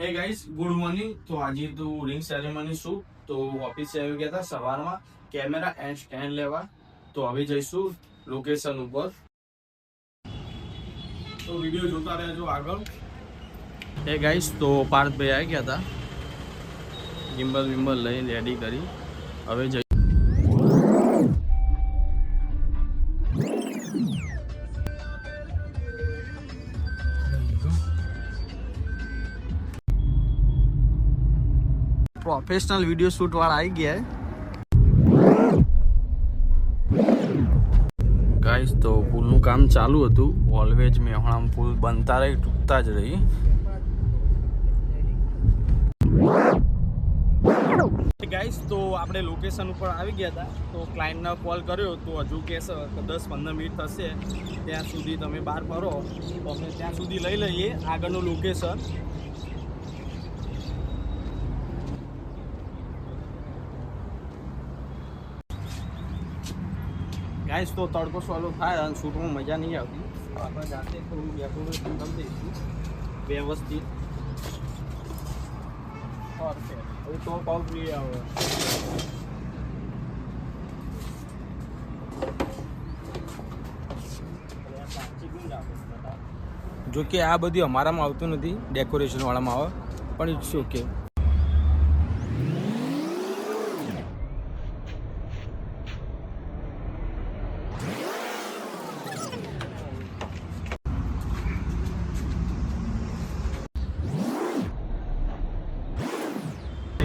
હે guys, good morning. તો આજે તો રિંગ સેરેમની શું તો ઓફિસે આવી ગયા હતા સવારમાં કેમેરા એન્ડ સ્ટેન્ડ લેવા. તો હવે જઈશું લોકેશન ઉપર. તો વિડીયો જોતા રહેજો આગળ. હે ગાઈસ, તો પાર્થભાઈ આવી ગયા હતા ગિમ્બલ લઈને રેડી કરી. હવે જઈ પ્રોફેશનલ વિડીયો શૂટ વાળા આવી ગયા. ગાઈસ, તો પુલનું કામ ચાલુ હતું. ઓલવેજ મેહોણામ પુલ બનતા રહી, તૂટતા જ રહી. ગાઈસ, તો આપણે લોકેશન ઉપર આવી ગયા હતા. તો ક્લાયન્ટને કોલ કર્યો તો હજુ કહેશે કે 10-15 મિનિટ થશે, ત્યાં સુધી તમે બહાર ફરો તો અમે ત્યાં સુધી લઈ લઈએ આગળનું લોકેશન. ગાઈસ, તો તડકો સોલો થાય અને શૂટમાં મજા નહીં આવતી. આપણે જાતે થોડું ડેકોરેશન કરી દઈશું વ્યવસ્થિત. હવે તો પાઉ પ્રિય આવે. જો કે આ બધું અમારામાં આવતું નથી, ડેકોરેશન વાળામાં આવે, પણ ઇટ્સ ઓકે.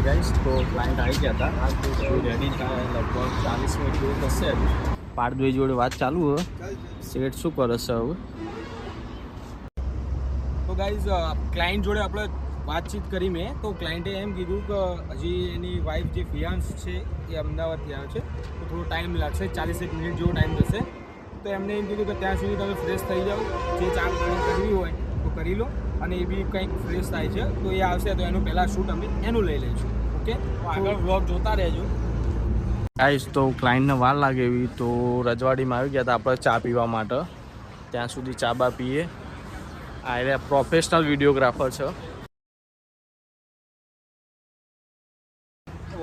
ગાઈસ, તો ક્લાયન્ટ આવી ગયા હતા. રેડી થાય લગભગ 40 મિનિટ જેવું થશે. પાર્થભાઈ જોડે વાત ચાલુ હોય. સેટ શું કરે છે હવે? તો ગાઈઝ, ક્લાયન્ટ જોડે આપણે વાતચીત કરી મેં. તો ક્લાયન્ટે એમ કીધું કે હજી એની વાઈફ જે ફિયાન્સ છે એ અમદાવાદથી આવે છે, તો થોડો ટાઈમ લાગશે, 40 મિનિટ જેવો ટાઈમ થશે. તો એમને એમ કીધું કે ત્યાં સુધી તમે ફ્રેશ થઈ જાઓ, જે ચા પાણી કરવી હોય તો કરી લો, અને એ બી કંઈક ફ્રેશ થાય છે તો એ આવશે તો એનું પહેલાં શૂટ અમે એનું લઈ લઈશું. ઓકે, આગળ વ્લોગ જોતા રહેજો. ગાઈસ, તો ક્લાયન્ટને વાર લાગે એવી તો રજવાડીમાં આવી ગયા હતા આપણે ચા પીવા માટે. ત્યાં સુધી ચા બા પીએ. આ એટલે પ્રોફેશનલ વિડીયોગ્રાફર છે.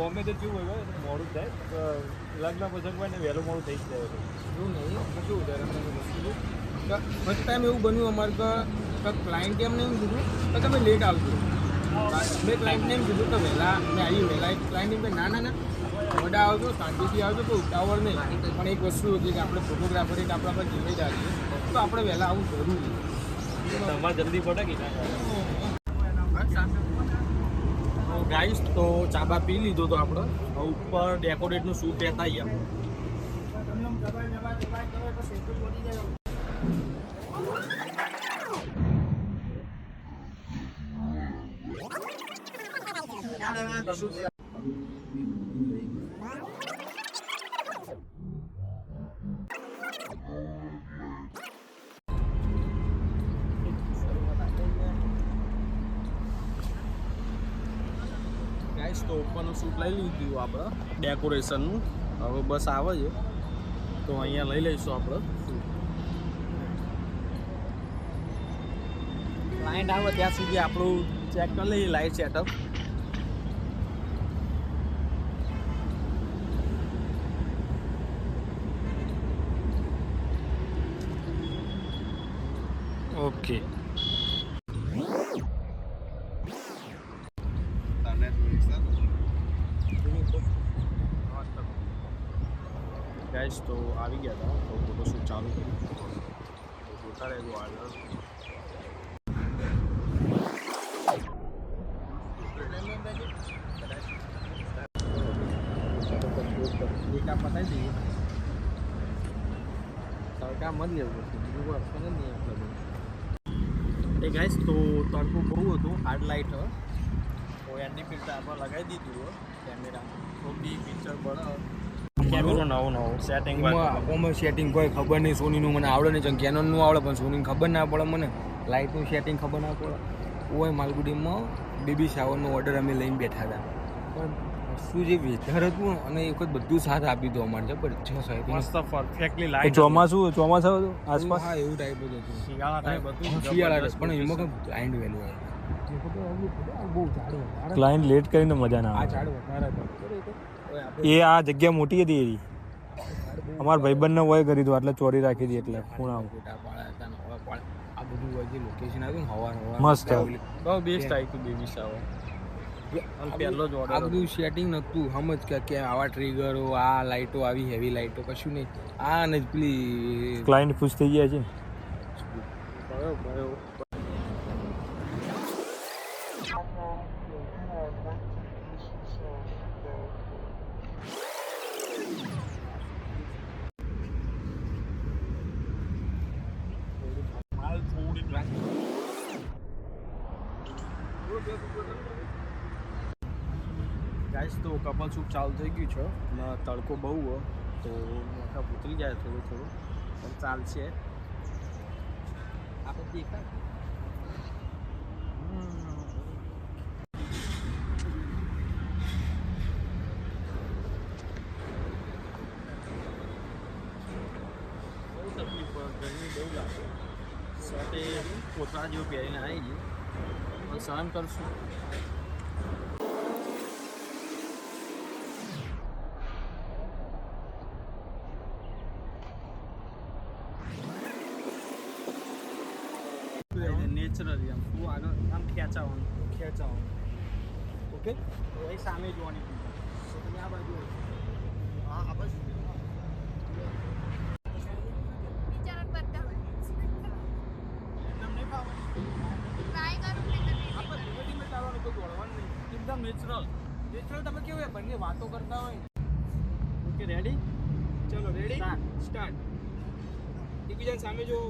અમે તો કેવું હોય મોડું થાય, લગ્ન પ્રસંગ હોય ને વહેલું મોડું થઈ જ જાય. એવું નહીં, કેવું થાય ફર્સ્ટ ટાઈમ એવું બન્યું અમારે કે ક્લાયન્ટે એમને એમ કીધું કે તમે લેટ આવજો. મેં ક્લાયન્ટને એમ કીધું કે વહેલા મેં આવી વહેલા. ક્લાયન્ટ એમ કે ના વડા આવજો, શાંતિથી આવજો, કોઈ ઉતાવળ નહીં. પણ એક વસ્તુ હતી કે આપણે ફોટોગ્રાફર એક આપણા પર જિમ્મેદારી છે, તો આપણે વહેલા આવવું જરૂરી. તમારે જલ્દી પડે કે ગાઈસ, તો ચાબા પી લીધો તો આપણે ઉપર ડેકોરેટનું શૂટ રહેતા આપણે. ગાઈસ, તો ઉપરનું શૂટ લઈ લીધું આપણે ડેકોરેશનનું. હવે બસ આવે છે તો અહીંયા લઈ લઈશું આપણે. ક્લાયન્ટ આવે ત્યાં સુધી આપણું ચેક કરી લઈએ લાઈટ સેટઅપ. ઓકે, ગાઈસ, તો આવી ગયા હતા તો ફોટોશૂટ ચાલુ કર્યું. તો જોતા રહેજો આગળ. પતાવી દઈએ સરકાર મળી જવું બીજું કોઈ ઓપ્શન જ નહીં આપણે. એ ગાઈસ, તો તડકો બહુ હતું, હાર્ડ લાઇટ તો એની ફિલ્ટર આપણે લગાવી દીધું કેમેરા. થોડી પિક્ચર પડે. કેમેરો નવો સેટિંગ આમાં સેટિંગ કોઈ ખબર નહીં. સોનીનું મને આવડે નહીં, કેનોનનું આવડે પણ સોનીનું ખબર ના પડે મને. લાઇટનું સેટિંગ ખબર ના પડે. ઓય માલગુડીમાં બેબી શાવરનો ઓર્ડર અમે લઈને બેઠા હતા, પણ શું જે વેધર હતું અને એ વખત બધું સાથ આપી દો અમારે જબરજસ્ત મસ્ત પરફેક્ટલી લાઈટ. ચોમાસા આસપાસ, હા એવું ટાઈપ જ હતું. શિયાળા ટાઈપ હતું, શિયાળા પણ એમાં કંઈ બ્લાઇન્ડ વેલ્યુ હોય. ક્લાયન્ટ લેટ કરીને મજા ના આ આવે. ઝાડ વધારે હતો. એ આ જગ્યા મોટી હતી એરી. અમારા ભાઈબંધને વય કરી દો એટલે ચોરી રાખી હતી એટલે ખૂણા ફોટા પાડ્યા હતા ને હવે પાડ આ બધું વચ્ચે લોકેશન આવ્યું ને હવાર મસ્ત. બહુ બેસ્ટ આવી હતું બેબી શાવર. પહેલો જ ઓર્ડર આ બધું સેટિંગ નહોતું સમજ કે આવા ટ્રિગરો આ લાઇટો આવી હેવી લાઇટો કશું નહીં. આ ને પેલી ક્લાયન્ટ ખુશ થઈ ગયા છે. ગાઈસ તો કપલ શૂટ ચાલુ થઈ ગયું છે ને તડકો બહુ હો તો મોટા ઉતરી જાય થોડું થોડું પણ ચાલશે. આપણે દેખાય બહુ તકલીફ પડે, ગરમી બહુ લાગે. સાથે પોતા જેવું પહેરીને આવી ગયું પણ સહન કરશું. નેચરલી આમ તું આગળ આમ ખેંચાવાનું ઓકે. તો એ સામે જોવાની તમે આ બાજુ હા આ બાજુ એકદમ નેચરલ તમે કેવું બંને વાતો કરતા હોય. ઓકે રેડી ચલો રેડી સ્ટાર્ટ. એકબીજાની સામે જો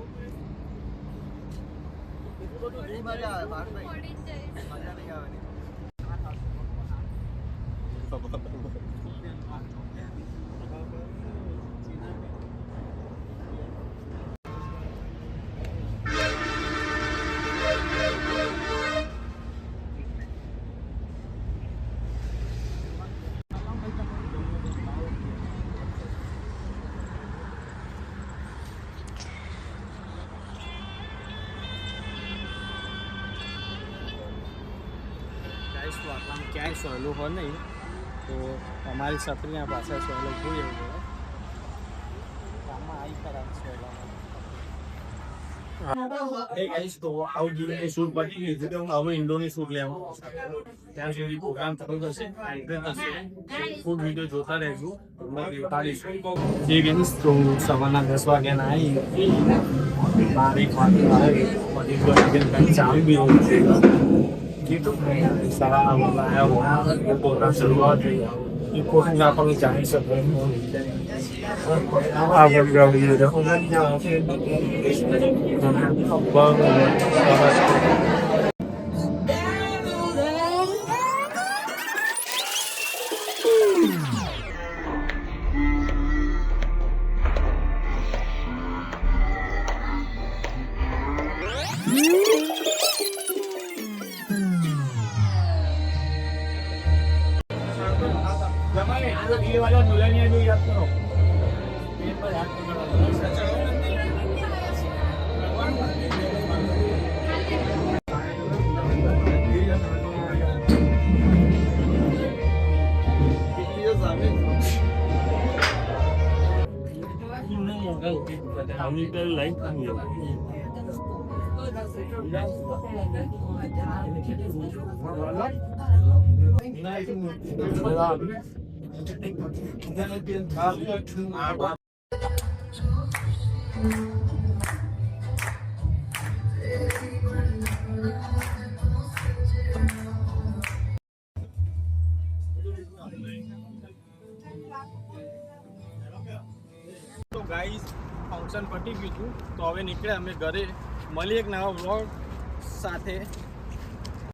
તો આટલામાં ક્યાંય સહેલું હોય નહીં તો અમારી છત્રીના પાસે સહેલું જોઈએ એવું જોઈએ કામમાં આવી ખરા સહેલામાં. શૂટ પતી ગયું છે હવે ઇન્ડોની શૂટ લેવાનું ત્યાં સુધી પ્રોગ્રામ ચાલુ થશે ફૂડ વિડીયો જોતા રહેજો. તો સવારના 10 વાગ્યાના આવી 12 વાગે ચાલુ બી હોય છે. સારા આવ્યા પ્રોગ્રામ શરૂઆત એ કોશિશ આપણને જાણી શકે. તો ગાઈસ ફંક્શન પતી ગયું હતું તો હવે નીકળ્યા અમે ઘરે. મળીએ એક નવા વ્લોગ સાથે.